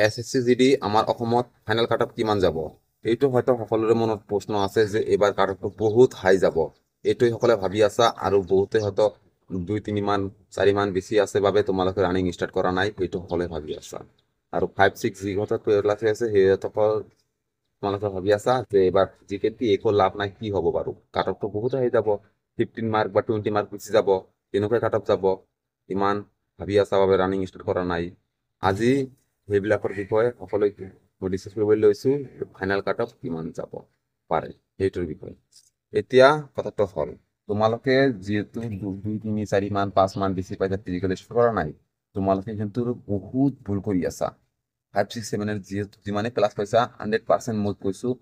SSC GD আমাৰ অসমত final cut off কিমান যাব? এইটো হয়তো সকলোৰে মনত প্ৰশ্ন আছে যে এইবাৰ কাট অফটো বহুত হাই যাব। এইটোৱে সকলে ভাবি আছা আৰু বহুতে হয়তো 2-3 মান 4 মান বেছি আছে বাবে তোমালোকে ৰানিং ষ্টাৰ্ট কৰা নাই, এইটো সকলে ভাবি আছা। আৰু 5-6 যিহঁত ক্লাছে আছে সিহঁতসকল তোমালোকে ভাবি আছা যে এইবাৰ জিকেটি একো লাভ নাই, কি হ'ব বাৰু, কাট অফটো বহুত আহি যাব, 15 মাৰ্ক বা 20 মাৰ্ক গুচি যাব, তেনেকুৱা কাট অফ যাব। ইমান ভাবি আছা বাবে ৰানিং ষ্টাৰ্ট কৰা নাই। আজি সেইবিলাকৰ বিষয়ে সকলোকে মই ডিছকাছ কৰিবলৈ লৈছোঁ, ফাইনেল কাট অফ কিমান যাব পাৰে সেইটোৰ বিষয়ে। এতিয়া কথাটো হ'ল, তোমালোকে যিহেতু 2-3-4-5 মান বেছি পাইছা, ফিজিকেল ষ্টাৰ্ট কৰা নাই, তোমালোকে কিন্তু বহুত ভুল কৰি আছা। 5-6-7-এর যিমানে ক্লাছ পাইছা 100% মই কৈছোঁ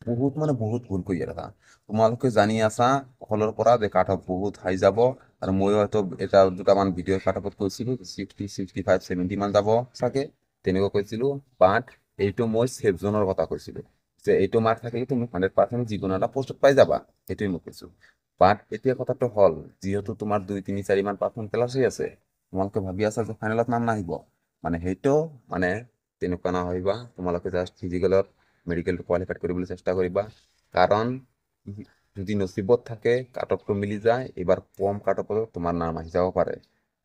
বহুত মানে বহুত ভুল কৰি আছা। তোমালোকে জানি আছা সকলোৰে পৰা যে কাট অফ বহুত হাই যাব, আৰু ময়ো হয়তো এটা দুটামান ভিডিঅ' কাট অফত কৈছিলোঁ 60-65-70 মান যাব চাগে, তেনেকুৱা কৈছিলোঁ। বাট এইটো মই ছেফ জোনৰ কথা কৈছিলোঁ, যে এইটো মাৰ্ক থাকিলে তুমি 100% যিকোনো এটা পোষ্টত পাই যাবা, সেইটোৱে মই কৈছোঁ। বাট এতিয়া কথাটো হ'ল, যিহেতু তোমাৰ 2-3-4-5 মান ক্লাছ হৈ আছে, তোমালোকে ভাবি আছা যে ফাইনেলত নাম নাহিব, মানে সেইটো মানে তেনেকুৱা নাভাবিবা। তোমালোকে জাষ্ট ফিজিকেলত মেডিকেলটো কোৱালিফাইড কৰিবলৈ চেষ্টা কৰিবা, কাৰণ যদি নচিবত থাকে কাট অফটো মিলি যায়, এইবাৰ কম কাট অফতো তোমাৰ নাম আহি যাব পাৰে।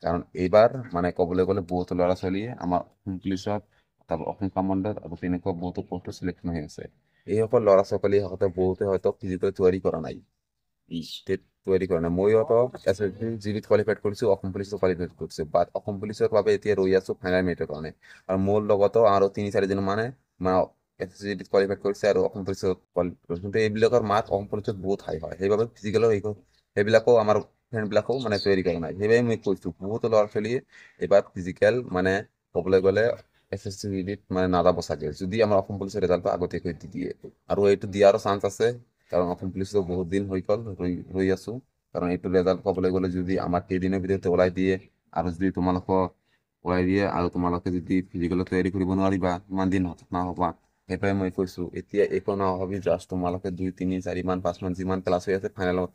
কাৰণ এইবাৰ মানে ক'বলৈ গ'লে বহুত ল'ৰা ছোৱালীয়ে আমাৰ অসম পুলিচত, তাৰপৰা অসম কামাণ্ডত আৰু তেনেকুৱা বহুতো পষ্টত চিলেকশ্যন হৈ আছে। এইসকল ল'ৰা ছোৱালী হয়তো বহুতে হয়তো ফিজিকেল তৈয়াৰী কৰা নাই, ষ্টেট তৈয়াৰী কৰা নাই। মইতো এছ এছ বি জিডিত কোৱালিফাইড কৰিছোঁ, অসম পুলিচত কোৱালিফাইড কৰিছোঁ, বাট অসম পুলিচৰ বাবে এতিয়া ৰৈ আছোঁ ফাইনেল মেৰিটৰ কাৰণে। আৰু মোৰ লগতো আৰু 3-4জন মানে এছ এছ জিডিত কোৱালিফাইড কৰিছে আৰু অসম পুলিচত কোৱালিফাইড কৰিছে, কিন্তু এইবিলাকৰ মাৰ্ক অসম পুলিচত বহুত হাই হয়, সেইবাবে ফিজিকেলৰ সেইবিলাকো আমাৰ ফ্ৰেণ্ডবিলাকো মানে তৈয়াৰী কৰা নাই। সেইবাবে মই কৈছোঁ বহুতো ল'ৰা ছোৱালীয়ে এইবাৰ ফিজিকেল মানে ক'বলৈ গ'লে এছ এছ চি জিডিত মানে নাযাব চাগে, যদি আমাৰ অসম পুলিচৰ ৰেজাল্টটো আগতীয়াকৈ দি দিয়ে। আৰু এইটো দিয়াৰো চান্স আছে, কাৰণ অসম পুলিচো বহুত দিন হৈ গ'ল ৰৈ আছোঁ। কাৰণ এইটো ৰেজাল্ট ক'বলৈ গ'লে যদি আমাৰ কেইদিনৰ ভিতৰতে ওলাই দিয়ে, আৰু যদি তোমালোকক ওলাই দিয়ে আৰু তোমালোকে যদি ফিজিকেলত তৈয়াৰী কৰিব নোৱাৰিবা, ইমান দিন নহ'বা। সেইটোৱে মই কৈছোঁ, এতিয়া একো নাভাবি জাষ্ট তোমালোকে 2-3-4-5 মান যিমান ক্লাছ হৈ আছে ফাইনেলত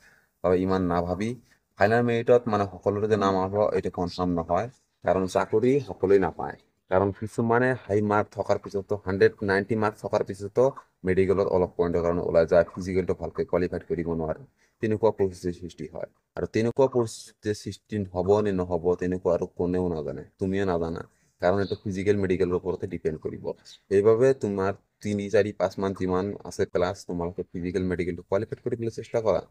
ইমান নাভাবি, ফাইনেল মেৰিটত মানে সকলোৰে যে নাম আহিব এইটো কনফাৰ্ম নহয়, কাৰণ চাকৰি সকলোৱে নাপায়। কাৰণ কিছুমানে হাই মাৰ্ক থকাৰ পিছতো 190 মাৰ্ক থকাৰ পিছতো মেডিকেলত অলপ পইণ্টৰ কাৰণে ওলাই যায়, ফিজিকেলটো ভালকৈ কোৱালিফাইড কৰিব নোৱাৰে, তেনেকুৱা পৰিস্থিতিৰ সৃষ্টি হয়। আৰু তেনেকুৱা পৰিস্থিতিৰ সৃষ্টি হ'ব নে নহ'ব তেনেকুৱা আৰু কোনেও নাজানে, তুমিও নাজানা, কাৰণ এইটো ফিজিকেল মেডিকেলৰ ওপৰতে ডিপেণ্ড কৰিব। সেইবাবে তোমাৰ 3-4-5 মান যিমান আছে ক্লাছ, তোমালোকে ফিজিকেল মেডিকেলটো কোৱালিফাইড কৰিবলৈ চেষ্টা কৰা।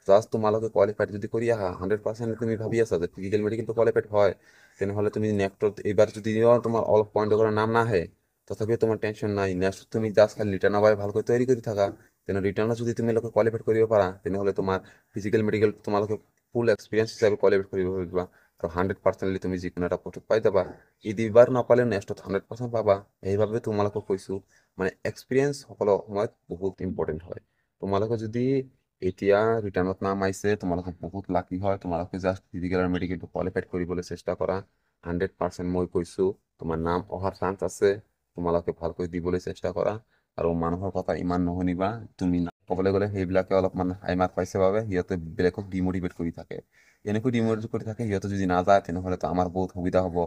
জাষ্ট তোমালোকে কোৱালিফাইড যদি কৰি আহা 100% তুমি ভাবি আছা যে ফিজিকেল মেডিকেলটো কোৱালিফাইড হয়, তেনেহ'লে তুমি নেক্সটত এইবাৰ যদিও তোমাৰ অলপ পইণ্টৰ কাৰণে নাম নাহে, তথাপিও তোমাৰ টেনশ্যন নাই, নেক্সট তুমি জাষ্ট খালি ৰিটাৰ্ণৰ বাবে ভালকৈ তৈয়াৰী কৰি থাকা। তেনে ৰিটাৰ্ণত যদি তুমি কোৱালিফাইড কৰিব পাৰা, তেনেহ'লে তোমাৰ ফিজিকেল মেডিকেল তোমালোকে ফুল এক্সপিৰিয়েঞ্চ হিচাপে কোৱালিফাইড কৰিব পাৰিবা, আৰু 100% তুমি যিকোনো এটা পোষ্টত পাই যাবা। এইবাৰ নাপালেও নেক্সটত 100% পাবা। সেইবাবে তোমালোকক কৈছোঁ, মানে এক্সপিৰিয়েঞ্চ সকলো সময়ত বহুত ইম্পৰ্টেণ্ট হয়। তোমালোকে যদি এতিয়া ৰিটাৰ্ণত নাম আহিছে, তোমালোকে বহুত লাকি হয়, তোমালোকে জাষ্ট ফিজিকেল আৰু মেডিকেলটো কোৱালিফাইড কৰিবলৈ চেষ্টা কৰা। 100% মই কৈছোঁ, তোমাৰ নাম অহাৰ চান্স আছে, তোমালোকে ভালকৈ দিবলৈ চেষ্টা কৰা। আৰু মানুহৰ কথা ইমান নুশুনিবা, তুমি ক'বলৈ গ'লে সেইবিলাকে অলপমান হাই মাৰ্ক পাইছে বাবে সিহঁতে বেলেগক ডিমটিভেট কৰি থাকে। এনেকৈ ডিমটিভেট কৰি থাকে, সিহঁতে যদি নাযায় তেনেহ'লেতো আমাৰ বহুত সুবিধা হ'ব।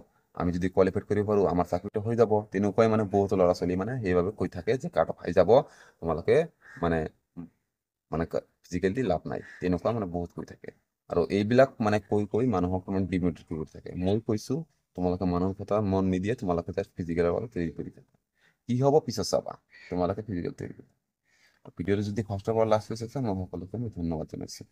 আমি যদি কোৱালিফাইড কৰিব পাৰোঁ, আমাৰ চাকৰিটো হৈ যাব। তেনেকুৱাই মানে বহুতো ল'ৰা ছোৱালী মানে সেইবাবে কৈ থাকে যে কাট অফ হাই যাব, তোমালোকে মানে মানে ফিজিকেলি লাভ নাই, তেনেকুৱা মানে বহুত কৈ থাকে। আৰু এইবিলাক মানে কৈ কৈ মানুহক মানে ডিমোটিভেট কৰি থাকে। মই কৈছোঁ তোমালোকে মানুহৰ কথা মন নিদিয়ে, তোমালোকে জাষ্ট ফিজিকেলৰ বাবে তৈয়াৰী কৰি থাকা। কি হ'ব পিছত চাবা, তোমালোকে ফিজিকেল তৈয়াৰী কৰি। ভিডিঅ'টো যদি ফাৰ্ষ্টৰ পৰা লাষ্ট চাইছা মই সকলোকে ধন্যবাদ জনাইছোঁ।